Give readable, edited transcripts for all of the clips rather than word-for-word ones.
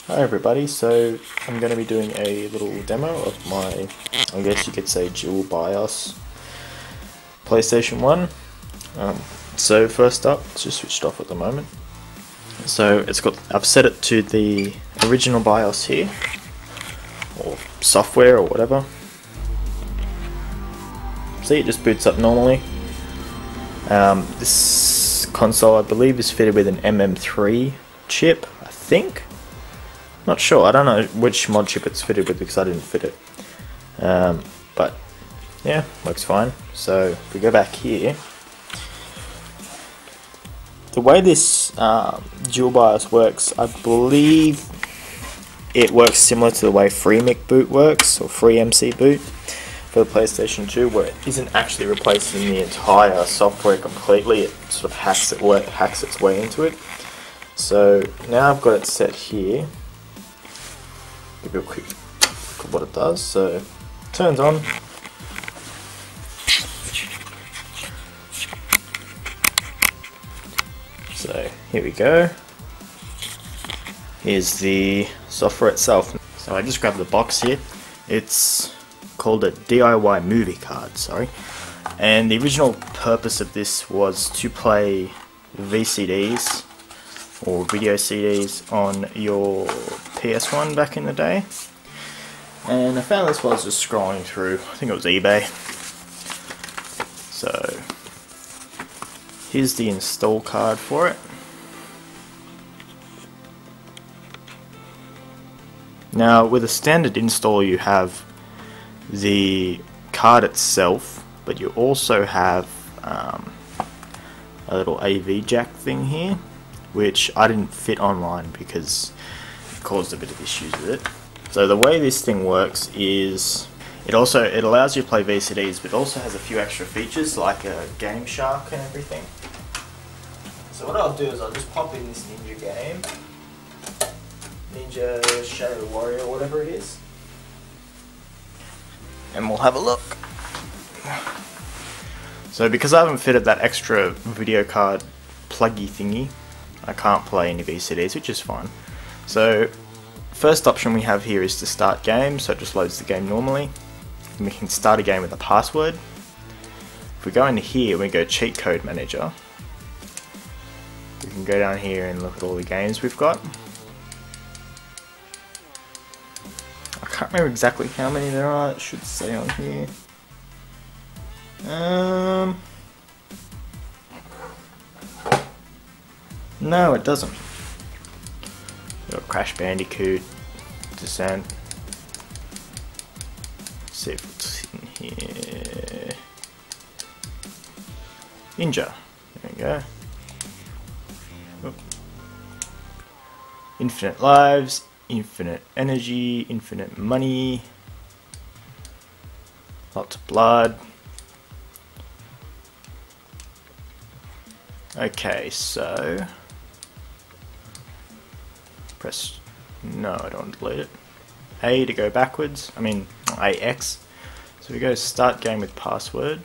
Hi everybody, so I'm going to be doing a little demo of my, I guess you could say, dual BIOS PlayStation 1. So first up, it's just switched off at the moment. So I've set it to the original BIOS here, or software or whatever. See, it just boots up normally. This console, I believe, is fitted with an MM3 chip, I think. Not sure, I don't know which mod chip it's fitted with because I didn't fit it. But yeah, works fine. So if we go back here, the way this dual BIOS works, I believe it works similar to the way FreeMic boot works, or FreeMC boot for the PlayStation 2, where it isn't actually replacing the entire software completely, it sort of hacks its way into it. So now I've got it set here. Give you a quick look at what it does. So it turns on. So here we go. Here's the software itself. So I just grabbed the box here. It's called a DIY movie card, sorry. And the original purpose of this was to play VCDs or video CDs on your PS1 back in the day. And I found this while I was just scrolling through, I think it was eBay. So here's the install card for it. Now with a standard install you have the card itself, but you also have a little AV jack thing here, which I didn't fit online because it caused a bit of issues with it. So the way this thing works is it allows you to play VCDs, but it also has a few extra features like a GameShark and everything. So what I'll do is I'll just pop in this Ninja game, Ninja Shadow Warrior or whatever it is, and we'll have a look. So because I haven't fitted that extra video card pluggy thingy, I can't play any VCDs, which is fine. So first option we have here is to start game, so it just loads the game normally. And we can start a game with a password. If we go into here, we go cheat code manager. We can go down here and look at all the games we've got. I can't remember exactly how many there are, it should say on here. No, it doesn't. We've got Crash Bandicoot, Descent. Let's see if it's in here. Ninja. There we go. Oop. Infinite lives, infinite energy, infinite money, lots of blood. Okay, so press no, I don't want to delete it. A to go backwards, AX. So we go start game with password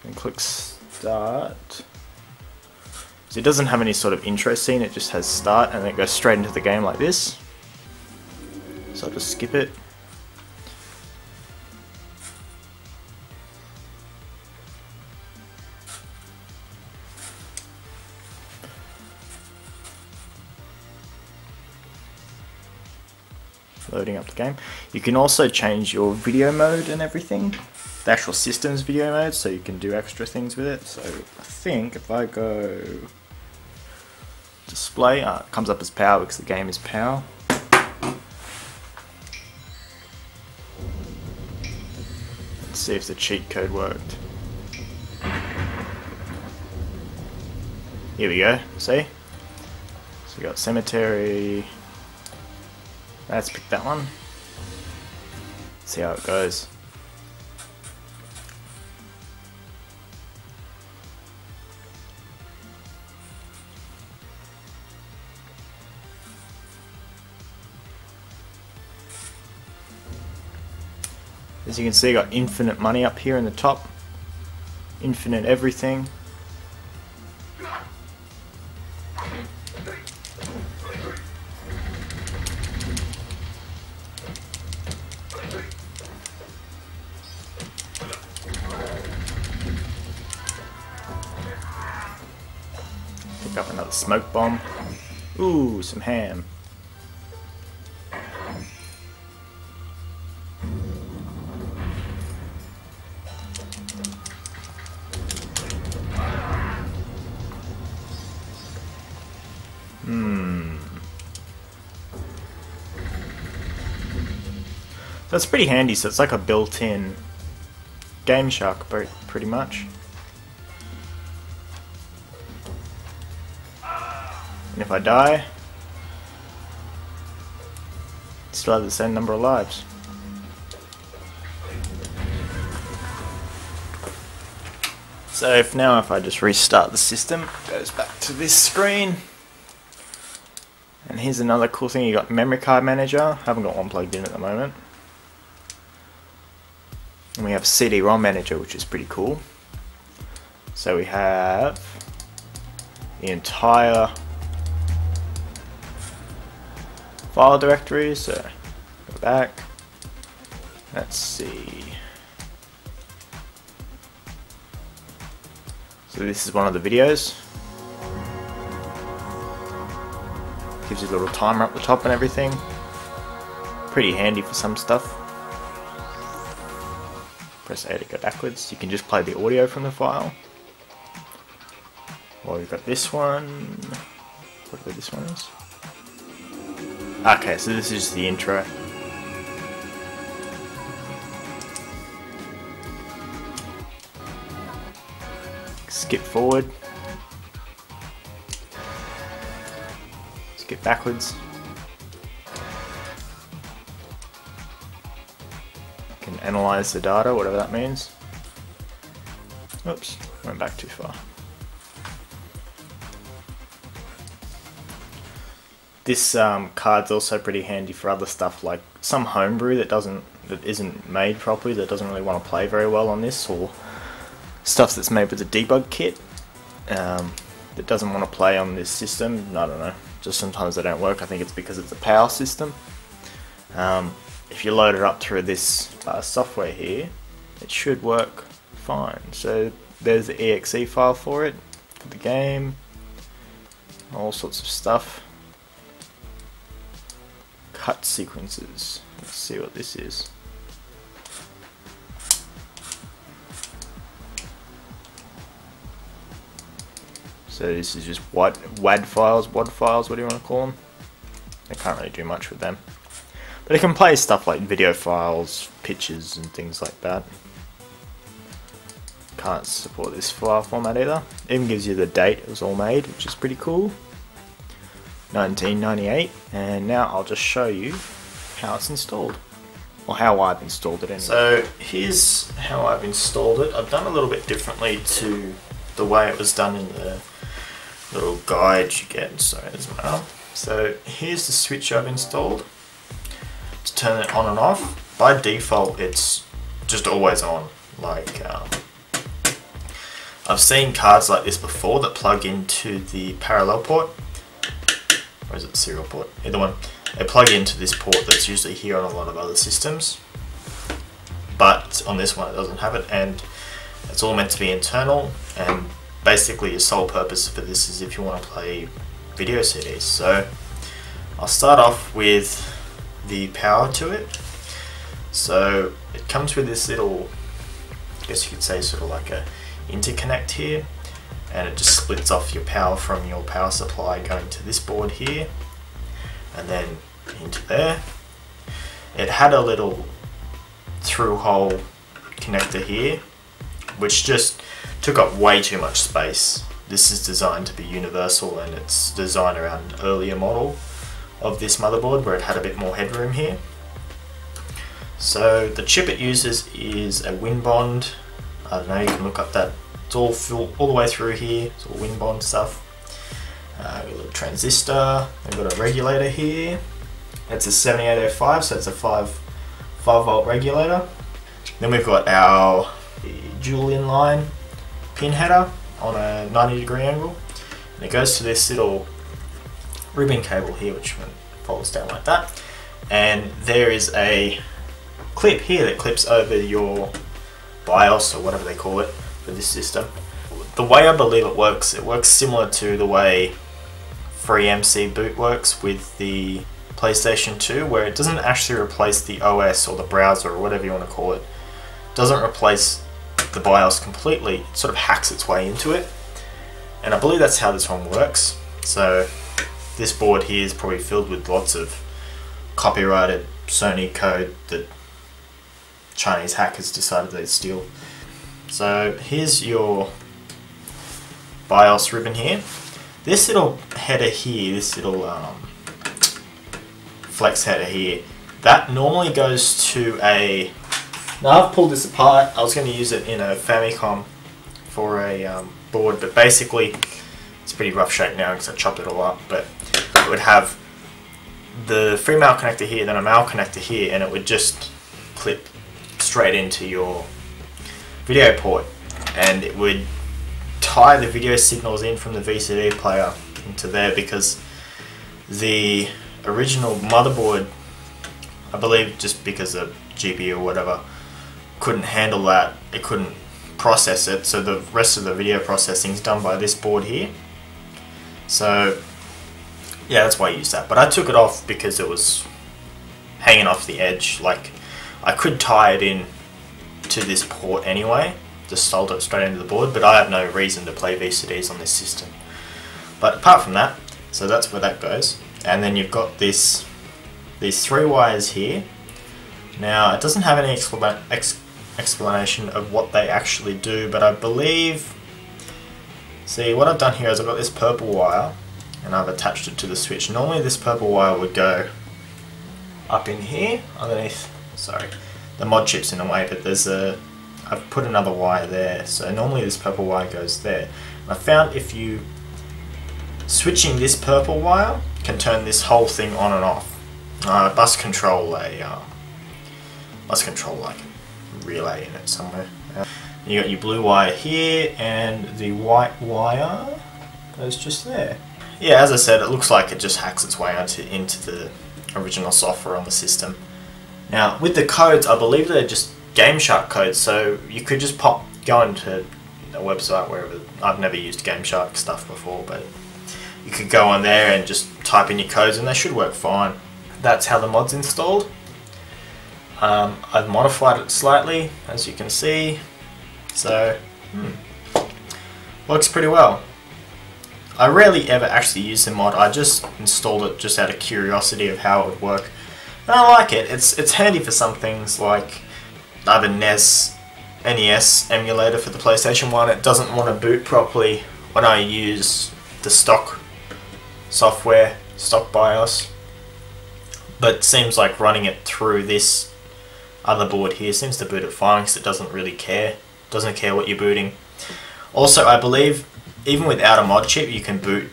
and click start. So it doesn't have any sort of intro scene, it just has start and then it goes straight into the game like this. So I'll just skip it. Loading up the game. You can also change your video mode and everything, the actual system's video mode, so you can do extra things with it. So I think if I go display, it comes up as PAL because the game is PAL. Let's see if the cheat code worked. Here we go, see? So we got Cemetery. Let's pick that one. See how it goes. As you can see, I got infinite money up here in the top. Infinite everything. smoke bomb. Ooh, some ham. That's pretty handy, so it's like a built-in GameShark, pretty much. And if I die, still have the same number of lives. So if I just restart the system, it goes back to this screen. And here's another cool thing, you got Memory Card Manager. I haven't got one plugged in at the moment. And we have Cd-Rom Manager, which is pretty cool. So we have the entire file directory, so go back. Let's see. So this is one of the videos. Gives you a little timer up the top and everything. Pretty handy for some stuff. Press A to go backwards. You can just play the audio from the file. Or we've got this one. Whatever this one is. Okay, so this is the intro. Skip forward. Skip backwards. Can analyze the data, whatever that means. Oops, went back too far. This card's also pretty handy for other stuff, like some homebrew that isn't made properly, that doesn't really want to play very well on this, or stuff that's made with a debug kit that doesn't want to play on this system. I don't know, just sometimes they don't work. I think it's because it's a power system. If you load it up through this software here, it should work fine. So there's the exe file for it, for the game, all sorts of stuff. Cut sequences. Let's see what this is. So this is just WAD files, WAD files, what do you want to call them? I can't really do much with them. But it can play stuff like video files, pictures and things like that. Can't support this file format either. It even gives you the date it was all made, which is pretty cool. 1998. And now I'll just show you how it's installed. Or how I've installed it anyway. So here's how I've installed it. I've done a little bit differently to the way it was done in the little guide you get. So as well. So here's the switch I've installed to turn it on and off. By default it's just always on. Like I've seen cards like this before that plug into the parallel port, or is it the serial port? Either one. They plug into this port that's usually here on a lot of other systems, but on this one it doesn't have it, and it's all meant to be internal, and basically your sole purpose for this is if you want to play video CDs. So I'll start off with the power to it. So it comes with this little, I guess you could say sort of like a interconnect here, and it just splits off your power from your power supply going to this board here and then into there. It had a little through hole connector here which just took up way too much space. This is designed to be universal, and it's designed around an earlier model of this motherboard where it had a bit more headroom here. So the chip it uses is a WinBond. I don't know, you can look up that. It's all the way through here. It's all WinBond stuff. Got a little transistor. We've got a regulator here. It's a 7805, so it's a 5 volt regulator. Then we've got our dual inline pin header on a 90-degree angle, and it goes to this little ribbon cable here which folds down like that, and there is a clip here that clips over your BIOS or whatever they call it for this system. The way I believe it works similar to the way FreeMC boot works with the PlayStation 2, where it doesn't actually replace the OS or the browser or whatever you want to call it. It doesn't replace the BIOS completely, it sort of hacks its way into it. And I believe that's how this one works. So this board here is probably filled with lots of copyrighted Sony code that Chinese hackers decided they'd steal. So here's your BIOS ribbon here. This little header here, this little flex header here, that normally goes to a... Now I've pulled this apart. I was going to use it in a Famicom for a board, but basically it's pretty rough shape now because I chopped it all up. But it would have the free male connector here, then a male connector here, and it would just clip straight into your video port, and it would tie the video signals in from the VCD player into there, because the original motherboard, I believe just because the GPU or whatever couldn't handle that, it couldn't process it, so the rest of the video processing is done by this board here. So yeah, that's why I used that, but I took it off because it was hanging off the edge. Like, I could tie it in to this port anyway, just solder it straight into the board, but I have no reason to play VCDs on this system. But apart from that, so that's where that goes. And then you've got these 3 wires here. Now it doesn't have any explanation of what they actually do, but I believe, see what I've done here is I've got this purple wire and I've attached it to the switch. Normally this purple wire would go up in here underneath, sorry, the mod chip's in the way, but I've put another wire there, so normally this purple wire goes there. And I found if you switching this purple wire can turn this whole thing on and off. Bus control like a relay in it somewhere. You got your blue wire here, and the white wire goes just there. Yeah, as I said, it looks like it just hacks its way into the original software on the system. Now with the codes, I believe they're just GameShark codes, so you could just go into a website wherever. I've never used GameShark stuff before, but you could go on there and just type in your codes and they should work fine. That's how the mod's installed. I've modified it slightly, as you can see, so works pretty well. I rarely ever actually use the mod. I just installed it just out of curiosity of how it would work, and I like it. It's handy for some things, like I have a NES emulator for the PlayStation 1. It doesn't want to boot properly when I use the stock software, stock BIOS, but it seems like running it through this other board here seems to boot it fine, because it doesn't really care. Doesn't care what you're booting. Also, I believe even without a mod chip you can boot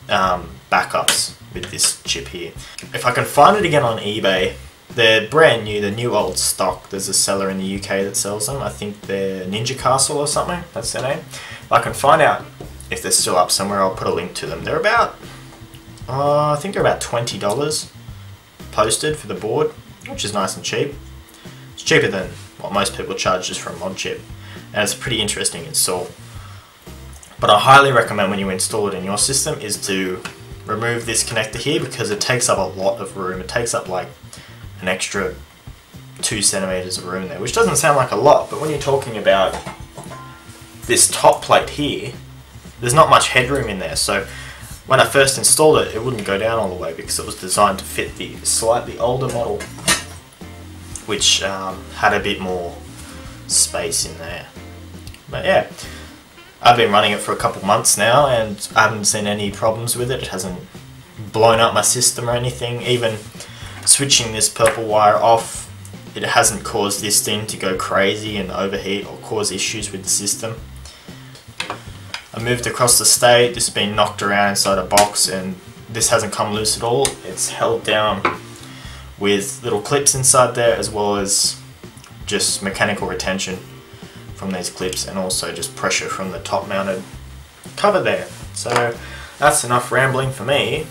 backups with this chip here. If I can find it again on eBay, they're brand new, they're new old stock. There's a seller in the UK that sells them. I think they're Ninja Castle or something, that's their name. If I can find out if they're still up somewhere, I'll put a link to them. They're about, I think they're about $20 posted for the board, which is nice and cheap. It's cheaper than what most people charge just for a mod chip, and it's a pretty interesting install. But I highly recommend when you install it in your system is to remove this connector here, because it takes up a lot of room. It takes up like an extra 2 centimeters of room there, which doesn't sound like a lot, but when you're talking about this top plate here, there's not much headroom in there. So when I first installed it, it wouldn't go down all the way because it was designed to fit the slightly older model, which had a bit more space in there. But yeah, I've been running it for a couple months now and I haven't seen any problems with it. It hasn't blown up my system or anything. Even switching this purple wire off, it hasn't caused this thing to go crazy and overheat or cause issues with the system. I moved across the state, this has been knocked around inside a box, and this hasn't come loose at all. It's held down with little clips inside there, as well as just mechanical retention from these clips, and also just pressure from the top mounted cover there. So that's enough rambling for me.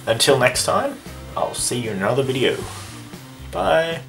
Until next time, I'll see you in another video. Bye.